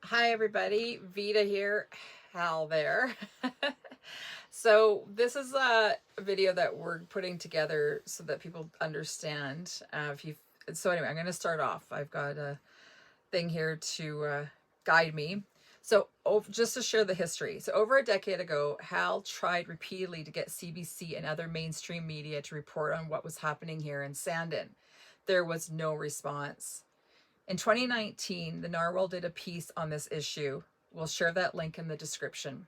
Hi everybody, Vita here, Hal there. So this is a video that we're putting together so that people understand. So anyway, I'm going to start off. I've got a thing here to guide me. So just to share the history. So over a decade ago, Hal tried repeatedly to get CBC and other mainstream media to report on what was happening here in Sandon. There was no response. In 2019, the Narwhal did a piece on this issue. We'll share that link in the description.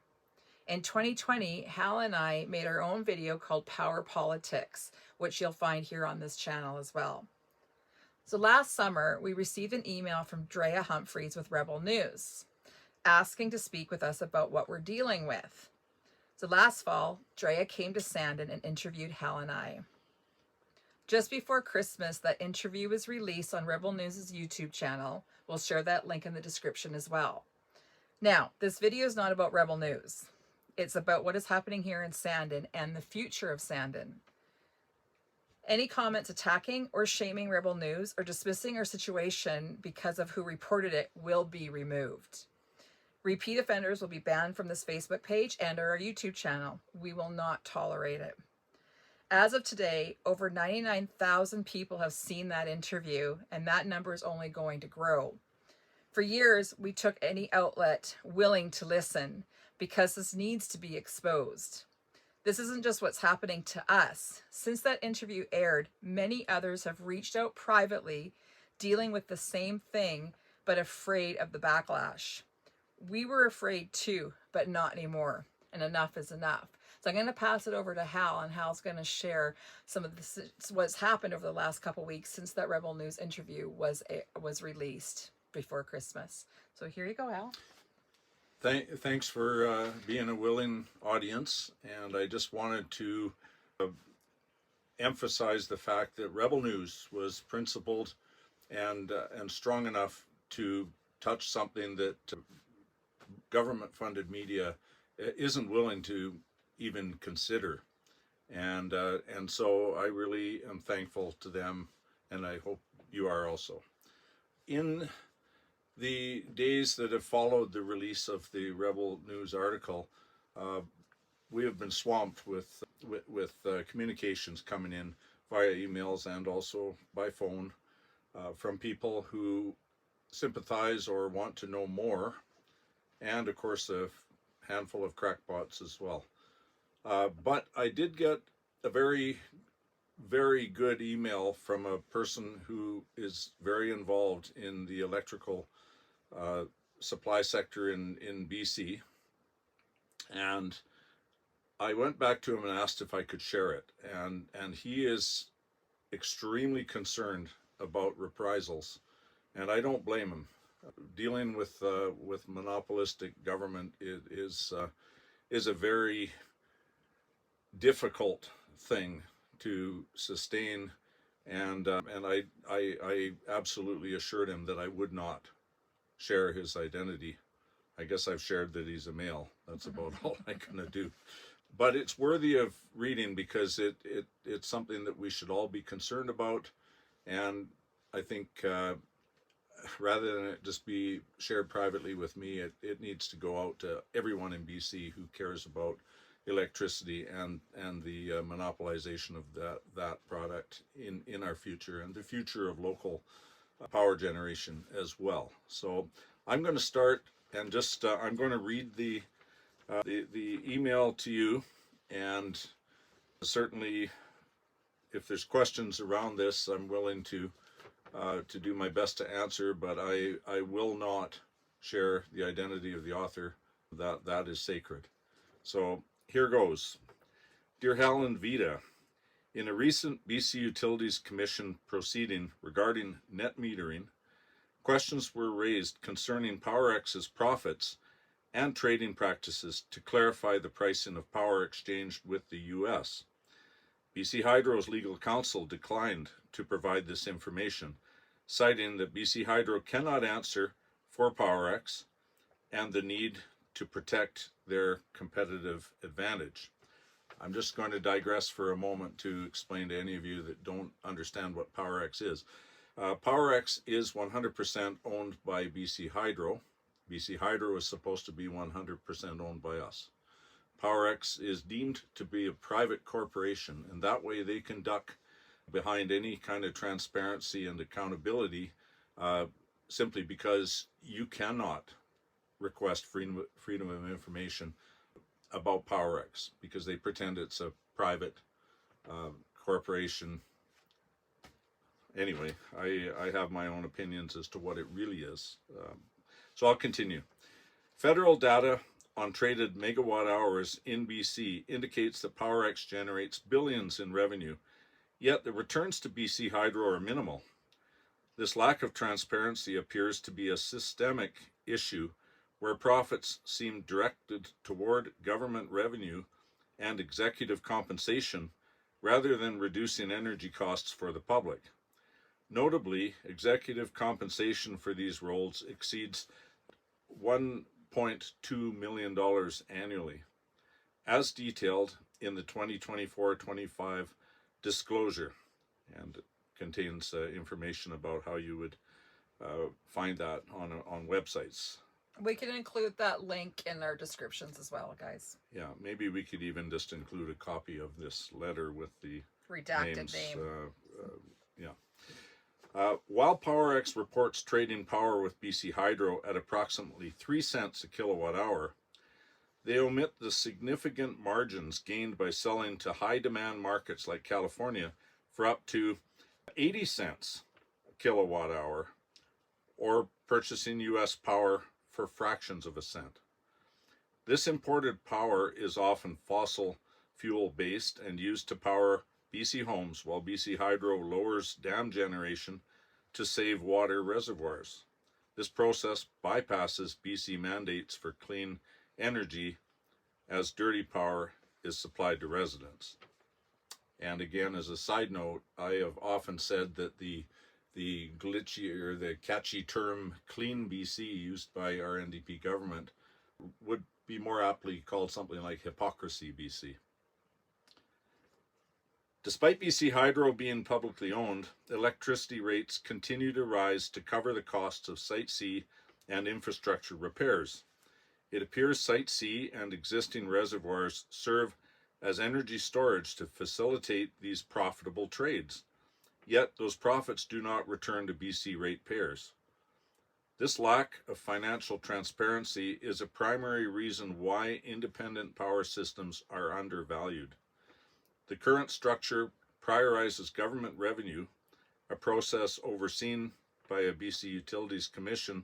In 2020, Hal and I made our own video called Power Politics, which you'll find here on this channel as well. So last summer, we received an email from Drea Humphreys with Rebel News, asking to speak with us about what we're dealing with. So last fall, Drea came to Sandon and interviewed Hal and I. Just before Christmas, that interview was released on Rebel News' YouTube channel. We'll share that link in the description as well. Now, this video is not about Rebel News. It's about what is happening here in Sandon and the future of Sandon. Any comments attacking or shaming Rebel News or dismissing our situation because of who reported it will be removed. Repeat offenders will be banned from this Facebook page and our YouTube channel. We will not tolerate it. As of today, over 99,000 people have seen that interview, and that number is only going to grow. For years, we took any outlet willing to listen because this needs to be exposed. This isn't just what's happening to us. Since that interview aired, many others have reached out privately, dealing with the same thing, but afraid of the backlash. We were afraid too, but not anymore, and enough is enough. So I'm going to pass it over to Hal, and Hal's going to share some of what's happened over the last couple weeks since that Rebel News interview was released before Christmas. So here you go, Hal. Thanks for being a willing audience, and I just wanted to emphasize the fact that Rebel News was principled and strong enough to touch something that government-funded media isn't willing to even consider, and so I really am thankful to them, and I hope you are also. In the days that have followed the release of the Rebel News article, we have been swamped with communications coming in via emails and also by phone from people who sympathize or want to know more, and of course a handful of crackpots as well. But I did get a very, very good email from a person who is very involved in the electrical supply sector in BC. And I went back to him and asked if I could share it. And he is extremely concerned about reprisals. And I don't blame him. Dealing with monopolistic government is a very difficult thing to sustain, and I absolutely assured him that I would not share his identity. I guess I've shared that he's a male. That's about all I'm gonna do. But it's worthy of reading because it's something that we should all be concerned about, and I think rather than it just be shared privately with me, it needs to go out to everyone in BC who cares about electricity and the monopolization of that product in our future and the future of local power generation as well. So I'm going to start and just I'm going to read the email to you, and certainly if there's questions around this, I'm willing to do my best to answer, but I will not share the identity of the author. That is sacred. So here goes. Dear Hal and Vita, in a recent BC Utilities Commission proceeding regarding net metering, questions were raised concerning PowerX's profits and trading practices to clarify the pricing of power exchanged with the U.S. BC Hydro's legal counsel declined to provide this information, citing that BC Hydro cannot answer for PowerX and the need to protect their competitive advantage. I'm just going to digress for a moment to explain to any of you that don't understand what PowerX is. PowerX is 100% owned by BC Hydro. BC Hydro is supposed to be 100% owned by us. PowerX is deemed to be a private corporation, and that way they can duck behind any kind of transparency and accountability, simply because you cannot request freedom of information about PowerX because they pretend it's a private corporation. Anyway, I have my own opinions as to what it really is. So I'll continue. Federal data on traded megawatt hours in BC indicates that PowerX generates billions in revenue, yet the returns to BC Hydro are minimal. This lack of transparency appears to be a systemic issue where profits seem directed toward government revenue and executive compensation rather than reducing energy costs for the public. Notably, executive compensation for these roles exceeds $1.2 million annually, as detailed in the 2024-25 disclosure, and it contains information about how you would find that on websites. We can include that link in our descriptions as well, guys. Yeah, maybe we could even just include a copy of this letter with the redacted names. name. While PowerX reports trading power with BC Hydro at approximately 3 cents a kilowatt hour, they omit the significant margins gained by selling to high demand markets like California for up to 80 cents a kilowatt hour, or purchasing US power for fractions of a cent. This imported power is often fossil fuel based and used to power BC homes, while BC Hydro lowers dam generation to save water reservoirs. This process bypasses BC mandates for clean energy, as dirty power is supplied to residents. And again, as a side note, I have often said that the glitchy or the catchy term clean BC used by our NDP government would be more aptly called something like hypocrisy BC. Despite BC Hydro being publicly owned, electricity rates continue to rise to cover the costs of Site C and infrastructure repairs. It appears Site C and existing reservoirs serve as energy storage to facilitate these profitable trades. Yet those profits do not return to BC ratepayers. This lack of financial transparency is a primary reason why independent power systems are undervalued. The current structure prioritizes government revenue, a process overseen by a BC Utilities Commission,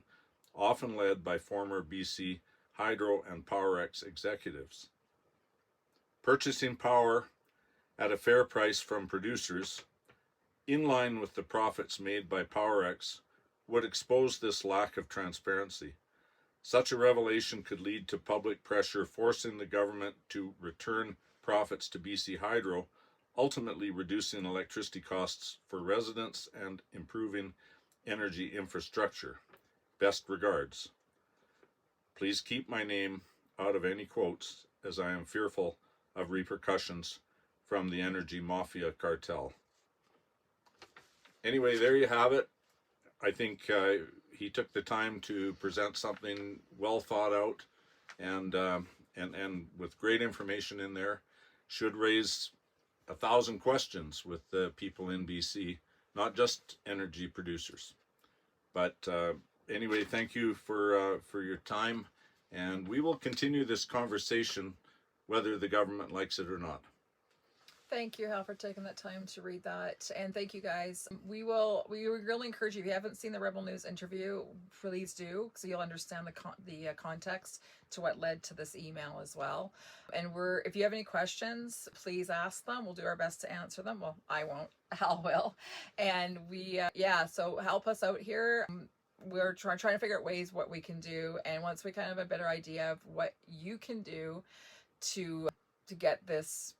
often led by former BC Hydro and PowerX executives. Purchasing power at a fair price from producers, in line with the profits made by PowerX, would expose this lack of transparency. Such a revelation could lead to public pressure forcing the government to return profits to BC Hydro, ultimately reducing electricity costs for residents and improving energy infrastructure. Best regards. Please keep my name out of any quotes, as I am fearful of repercussions from the energy mafia cartel. Anyway, there you have it. I think he took the time to present something well thought out and with great information in there. Should raise 1,000 questions with the people in BC, not just energy producers. But anyway, thank you for your time, and we will continue this conversation whether the government likes it or not. Thank you, Hal, for taking that time to read that. And thank you, guys. We really encourage you, if you haven't seen the Rebel News interview, please do, so you'll understand the context to what led to this email as well. And if you have any questions, please ask them. We'll do our best to answer them. Well, I won't. Hal will. And so help us out here. We're trying to figure out ways what we can do. And once we kind of have a better idea of what you can do to get this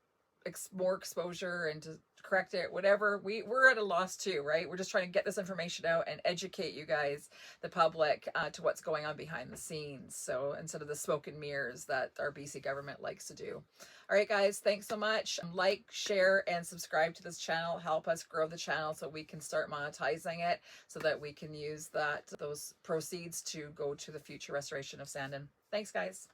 more exposure and correct it, whatever. We're at a loss too, right? We're just trying to get this information out and educate you guys, the public, to what's going on behind the scenes. So instead of the smoke and mirrors that our BC government likes to do. All right, guys, thanks so much. Like, share, and subscribe to this channel. Help us grow the channel so we can start monetizing it, so that we can use those proceeds to go to the future restoration of Sandon. Thanks, guys.